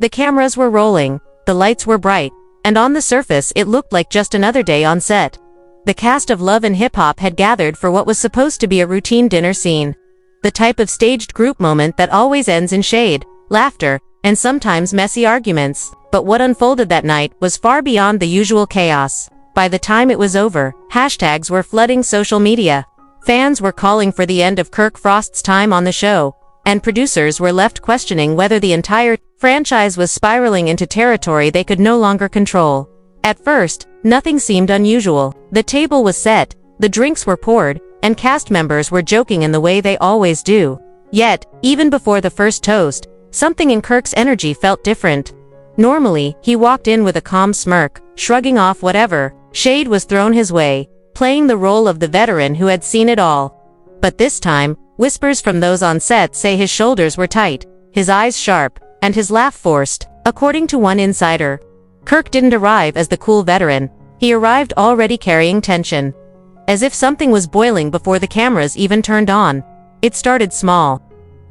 The cameras were rolling, the lights were bright, and on the surface it looked like just another day on set. The cast of Love and Hip Hop had gathered for what was supposed to be a routine dinner scene. The type of staged group moment that always ends in shade, laughter, and sometimes messy arguments. But what unfolded that night was far beyond the usual chaos. By the time it was over, hashtags were flooding social media. Fans were calling for the end of Kirk Frost's time on the show, and producers were left questioning whether the entire franchise was spiraling into territory they could no longer control. At first, nothing seemed unusual. The table was set, the drinks were poured, and cast members were joking in the way they always do. Yet, even before the first toast, something in Kirk's energy felt different. Normally, he walked in with a calm smirk, shrugging off whatever shade was thrown his way, playing the role of the veteran who had seen it all. But this time, whispers from those on set say his shoulders were tight, his eyes sharp, and his laugh forced, according to one insider. Kirk didn't arrive as the cool veteran, he arrived already carrying tension. As if something was boiling before the cameras even turned on. It started small.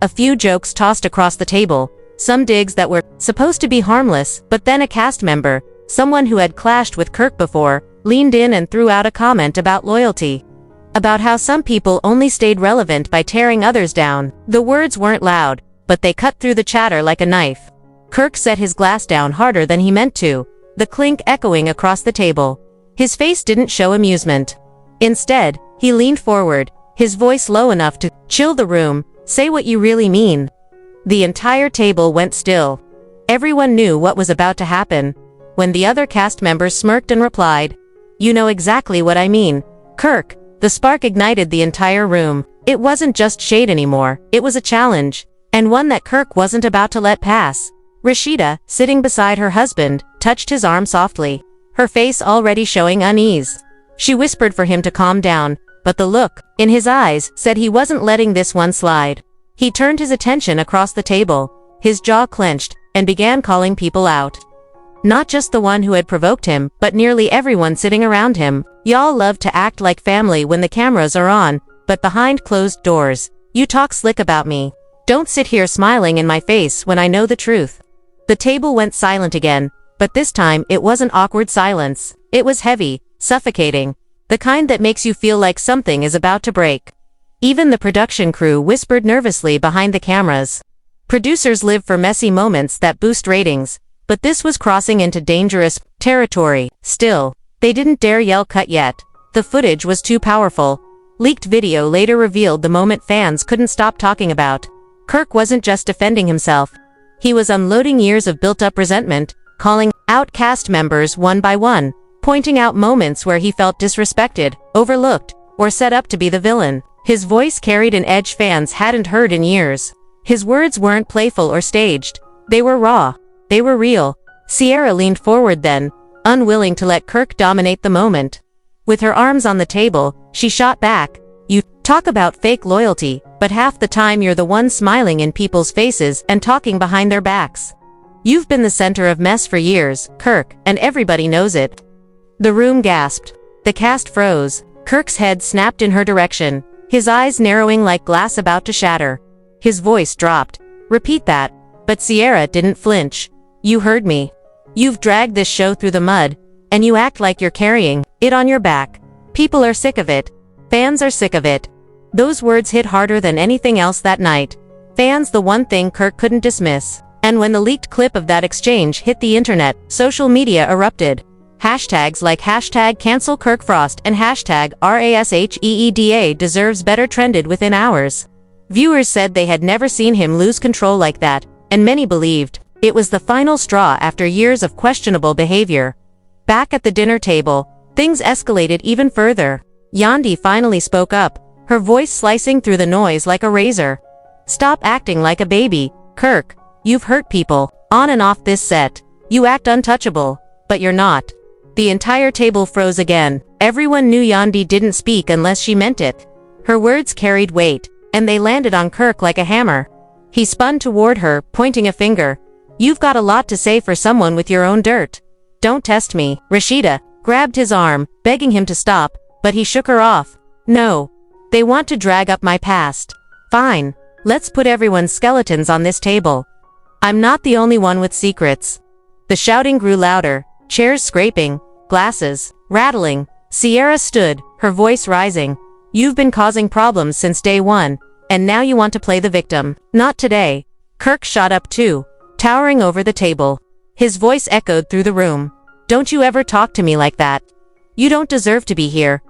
A few jokes tossed across the table, some digs that were supposed to be harmless, but then a cast member, someone who had clashed with Kirk before, leaned in and threw out a comment about loyalty. About how some people only stayed relevant by tearing others down. The words weren't loud, but they cut through the chatter like a knife. Kirk set his glass down harder than he meant to, the clink echoing across the table. His face didn't show amusement. Instead, he leaned forward, his voice low enough to chill the room. Say what you really mean. The entire table went still. Everyone knew what was about to happen. When the other cast members smirked and replied, "You know exactly what I mean, Kirk," the spark ignited the entire room. It wasn't just shade anymore, it was a challenge, and one that Kirk wasn't about to let pass. Rasheeda, sitting beside her husband, touched his arm softly, her face already showing unease. She whispered for him to calm down, but the look in his eyes said he wasn't letting this one slide. He turned his attention across the table, his jaw clenched, and began calling people out. Not just the one who had provoked him, but nearly everyone sitting around him. "Y'all love to act like family when the cameras are on, but behind closed doors, you talk slick about me. Don't sit here smiling in my face when I know the truth." The table went silent again, but this time it wasn't awkward silence. It was heavy, suffocating, the kind that makes you feel like something is about to break. Even the production crew whispered nervously behind the cameras. Producers live for messy moments that boost ratings, but this was crossing into dangerous territory. Still, they didn't dare yell cut yet. The footage was too powerful. Leaked video later revealed the moment fans couldn't stop talking about. Kirk wasn't just defending himself. He was unloading years of built-up resentment, calling out cast members one by one, pointing out moments where he felt disrespected, overlooked, or set up to be the villain. His voice carried an edge fans hadn't heard in years. His words weren't playful or staged. They were raw. They were real. Sierra leaned forward then, unwilling to let Kirk dominate the moment. With her arms on the table, she shot back, "You talk about fake loyalty, but half the time you're the one smiling in people's faces and talking behind their backs. You've been the center of mess for years, Kirk, and everybody knows it." The room gasped. The cast froze. Kirk's head snapped in her direction, his eyes narrowing like glass about to shatter. His voice dropped. "Repeat that." But Sierra didn't flinch. "You heard me. You've dragged this show through the mud, and you act like you're carrying it on your back. People are sick of it. Fans are sick of it." Those words hit harder than anything else that night. Fans, the one thing Kirk couldn't dismiss. And when the leaked clip of that exchange hit the internet, social media erupted. Hashtags like hashtag cancel Kirk Frost and hashtag RASHEEDA deserves better trended within hours. Viewers said they had never seen him lose control like that, and many believed it was the final straw after years of questionable behavior. Back at the dinner table, things escalated even further. Yandy finally spoke up, her voice slicing through the noise like a razor. "Stop acting like a baby, Kirk. You've hurt people, on and off this set. You act untouchable, but you're not." The entire table froze again. Everyone knew Yandy didn't speak unless she meant it. Her words carried weight, and they landed on Kirk like a hammer. He spun toward her, pointing a finger. "You've got a lot to say for someone with your own dirt. Don't test me." Rasheeda grabbed his arm, begging him to stop, but he shook her off. "No. They want to drag up my past. Fine. Let's put everyone's skeletons on this table." I'm not the only one with secrets. The shouting grew louder, chairs scraping, glasses rattling. Sierra stood, her voice rising. You've been causing problems since day one, and now you want to play the victim. Not today. Kirk shot up too, towering over the table. His voice echoed through the room. Don't you ever talk to me like that. You don't deserve to be here.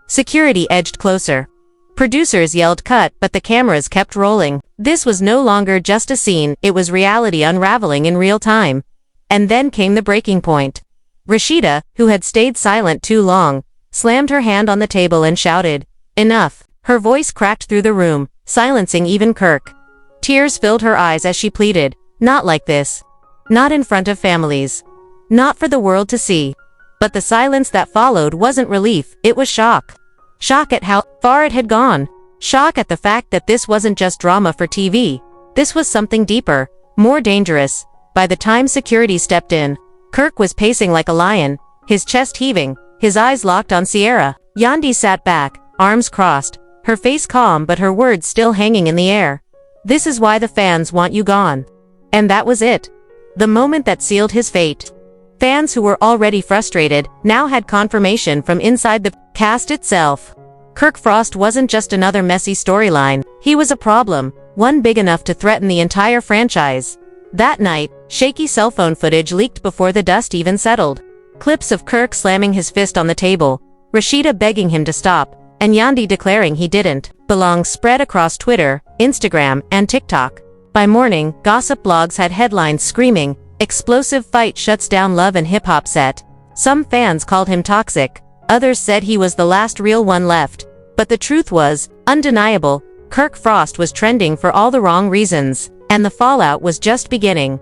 Security edged closer. Producers yelled cut, but the cameras kept rolling. This was no longer just a scene, it was reality unraveling in real time. And then came the breaking point. Rasheeda, who had stayed silent too long, slammed her hand on the table and shouted, "Enough." Her voice cracked through the room, silencing even Kirk. Tears filled her eyes as she pleaded, "Not like this. Not in front of families. Not for the world to see." But the silence that followed wasn't relief, it was shock. Shock at how far it had gone. Shock at the fact that this wasn't just drama for TV. This was something deeper, more dangerous. By the time security stepped in, Kirk was pacing like a lion, his chest heaving, his eyes locked on Sierra. Yandy sat back, arms crossed, her face calm but her words still hanging in the air. "This is why the fans want you gone." And that was it. The moment that sealed his fate. Fans who were already frustrated now had confirmation from inside the cast itself. Kirk Frost wasn't just another messy storyline, he was a problem, one big enough to threaten the entire franchise. That night, shaky cell phone footage leaked before the dust even settled. Clips of Kirk slamming his fist on the table, Rasheeda begging him to stop, and Yandy declaring he didn't belong spread across Twitter, Instagram, and TikTok. By morning, gossip blogs had headlines screaming, "Explosive fight shuts down Love and Hip Hop set." Some fans called him toxic, others said he was the last real one left. But the truth was undeniable. Kirk Frost was trending for all the wrong reasons, and the fallout was just beginning.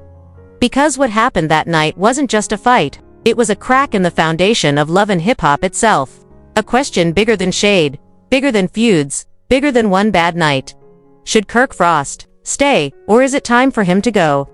Because what happened that night wasn't just a fight, it was a crack in the foundation of Love and Hip Hop itself. A question bigger than shade, bigger than feuds, bigger than one bad night. Should Kirk Frost stay, or is it time for him to go?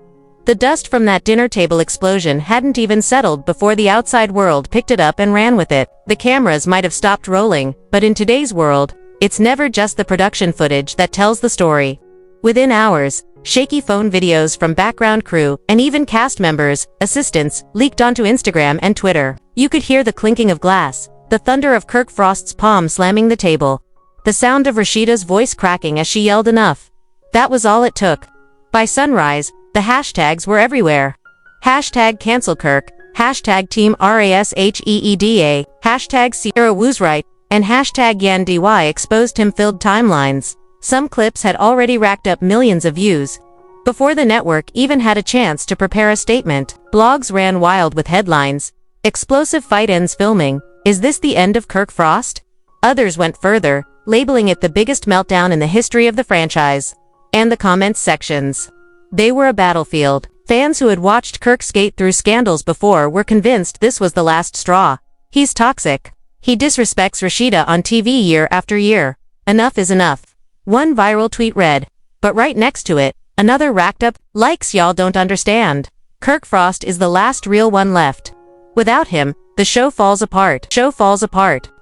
The dust from that dinner table explosion hadn't even settled before the outside world picked it up and ran with it. The cameras might have stopped rolling, but in today's world, it's never just the production footage that tells the story. Within hours, shaky phone videos from background crew and even cast members, assistants, leaked onto Instagram and Twitter. You could hear the clinking of glass, the thunder of Kirk Frost's palm slamming the table, the sound of Rasheeda's voice cracking as she yelled enough. That was all it took. By sunrise, the hashtags were everywhere. Hashtag cancel Kirk, hashtag team RASHEEDA, hashtag Sierra was right, and hashtag Yandy exposed him-filled timelines. Some clips had already racked up millions of views. Before the network even had a chance to prepare a statement, blogs ran wild with headlines. "Explosive fight ends filming. Is this the end of Kirk Frost?" Others went further, labeling it the biggest meltdown in the history of the franchise. And the comments sections. They were a battlefield. Fans who had watched Kirk skate through scandals before were convinced this was the last straw. He's toxic. He disrespects Rasheeda on TV year after year. Enough is enough. One viral tweet read, but right next to it, another racked up likes. Y'all don't understand. Kirk Frost is the last real one left. Without him, the show falls apart.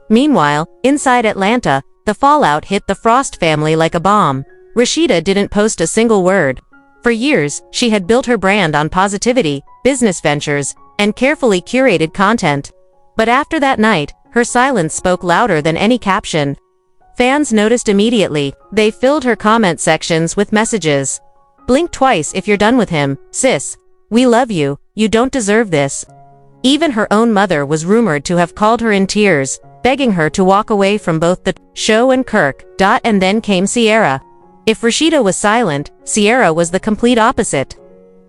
Meanwhile, inside Atlanta, the fallout hit the Frost family like a bomb. Rasheeda didn't post a single word. For years, she had built her brand on positivity, business ventures, and carefully curated content. But after that night, her silence spoke louder than any caption. Fans noticed immediately. They filled her comment sections with messages. "Blink twice if you're done with him, sis. We love you, you don't deserve this." Even her own mother was rumored to have called her in tears, begging her to walk away from both the show and Kirk. And then came Sierra. If Rasheeda was silent, Sierra was the complete opposite.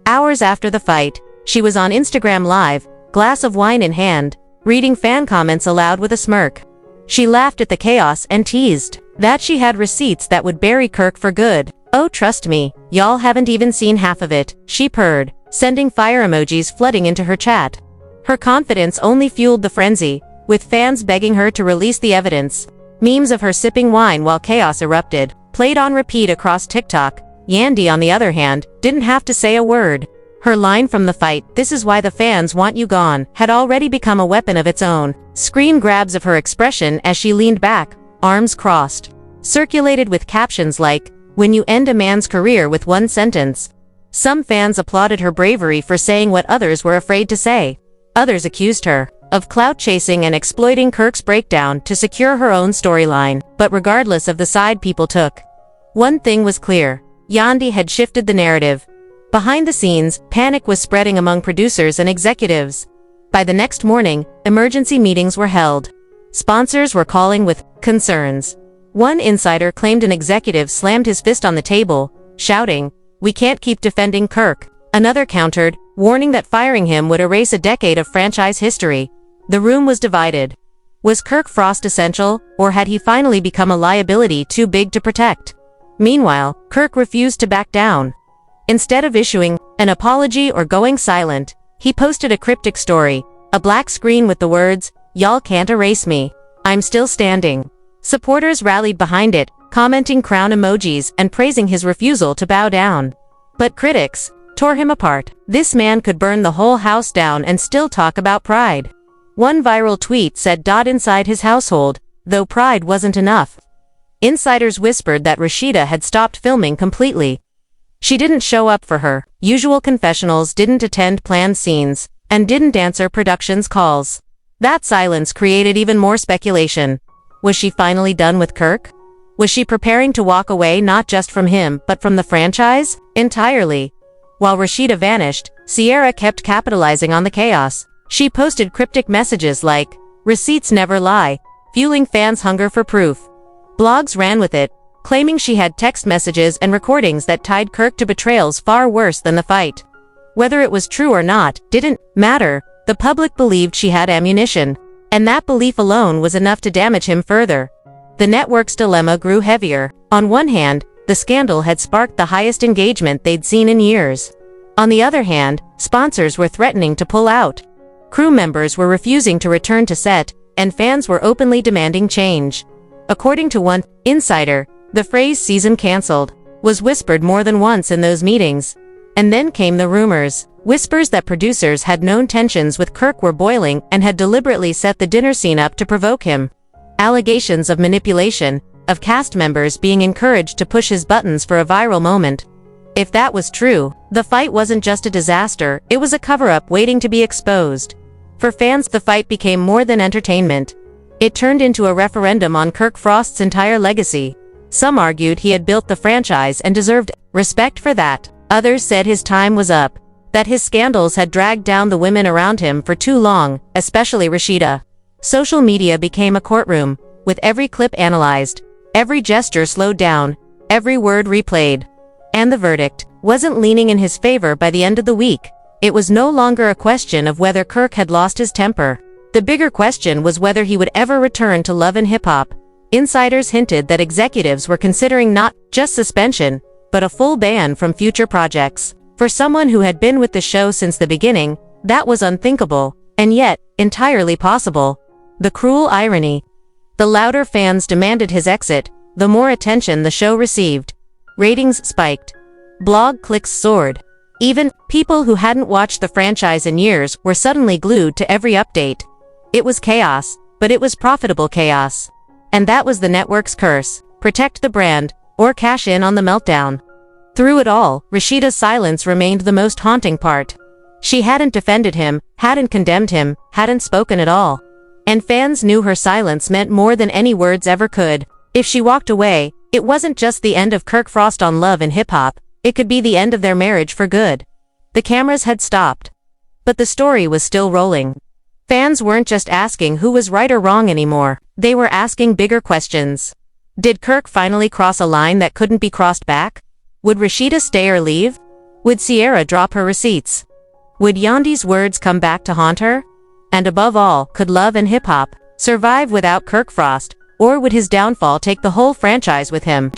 Hours after the fight, she was on Instagram Live, glass of wine in hand, reading fan comments aloud with a smirk. She laughed at the chaos and teased that she had receipts that would bury Kirk for good. "Oh, trust me, y'all haven't even seen half of it," she purred, sending fire emojis flooding into her chat. Her confidence only fueled the frenzy, with fans begging her to release the evidence. Memes of her sipping wine while chaos erupted played on repeat across TikTok. Yandy, on the other hand, didn't have to say a word. Her line from the fight, "This is why the fans want you gone," had already become a weapon of its own. Screen grabs of her expression as she leaned back, arms crossed, circulated with captions like, "When you end a man's career with one sentence." Some fans applauded her bravery for saying what others were afraid to say. Others accused her of clout chasing and exploiting Kirk's breakdown to secure her own storyline. But regardless of the side people took, one thing was clear: Yandy had shifted the narrative. Behind the scenes, panic was spreading among producers and executives. By the next morning, emergency meetings were held. Sponsors were calling with concerns. One insider claimed an executive slammed his fist on the table, shouting, "We can't keep defending Kirk." Another countered, warning that firing him would erase a decade of franchise history. The room was divided. Was Kirk Frost essential, or had he finally become a liability too big to protect? Meanwhile, Kirk refused to back down. Instead of issuing an apology or going silent, he posted a cryptic story, a black screen with the words, "Y'all can't erase me. I'm still standing." Supporters rallied behind it, commenting crown emojis and praising his refusal to bow down. But critics tore him apart. This man could burn the whole house down and still talk about pride. One viral tweet said, "Inside his household, though pride wasn't enough." Insiders whispered that Rasheeda had stopped filming completely. She didn't show up for her usual confessionals, didn't attend planned scenes, and didn't answer production's calls. That silence created even more speculation. Was she finally done with Kirk? Was she preparing to walk away not just from him but from the franchise entirely? While Rasheeda vanished, Sierra kept capitalizing on the chaos. She posted cryptic messages like, "Receipts never lie," fueling fans' hunger for proof. Blogs ran with it, claiming she had text messages and recordings that tied Kirk to betrayals far worse than the fight. Whether it was true or not didn't matter. The public believed she had ammunition, and that belief alone was enough to damage him further. The network's dilemma grew heavier. On one hand, the scandal had sparked the highest engagement they'd seen in years. On the other hand, sponsors were threatening to pull out. Crew members were refusing to return to set, and fans were openly demanding change. According to one insider, the phrase "season cancelled" was whispered more than once in those meetings. And then came the rumors. Whispers that producers had known tensions with Kirk were boiling and had deliberately set the dinner scene up to provoke him. Allegations of manipulation, of cast members being encouraged to push his buttons for a viral moment. If that was true, the fight wasn't just a disaster, it was a cover-up waiting to be exposed. For fans, the fight became more than entertainment. It turned into a referendum on Kirk Frost's entire legacy. Some argued he had built the franchise and deserved respect for that. Others said his time was up, that his scandals had dragged down the women around him for too long, especially Rasheeda. Social media became a courtroom, with every clip analyzed, every gesture slowed down, every word replayed. And the verdict wasn't leaning in his favor by the end of the week. It was no longer a question of whether Kirk had lost his temper. The bigger question was whether he would ever return to love and hip-hop. Insiders hinted that executives were considering not just suspension, but a full ban from future projects. For someone who had been with the show since the beginning, that was unthinkable, and yet, entirely possible. The cruel irony. The louder fans demanded his exit, the more attention the show received. Ratings spiked. Blog clicks soared. Even people who hadn't watched the franchise in years were suddenly glued to every update. It was chaos, but it was profitable chaos. And that was the network's curse: protect the brand, or cash in on the meltdown. Through it all, Rasheeda's silence remained the most haunting part. She hadn't defended him, hadn't condemned him, hadn't spoken at all. And fans knew her silence meant more than any words ever could. If she walked away, it wasn't just the end of Kirk Frost on Love and Hip Hop, it could be the end of their marriage for good. The cameras had stopped. But the story was still rolling. Fans weren't just asking who was right or wrong anymore, they were asking bigger questions. Did Kirk finally cross a line that couldn't be crossed back? Would Rasheeda stay or leave? Would Sierra drop her receipts? Would Yandy's words come back to haunt her? And above all, could Love and Hip Hop survive without Kirk Frost, or would his downfall take the whole franchise with him?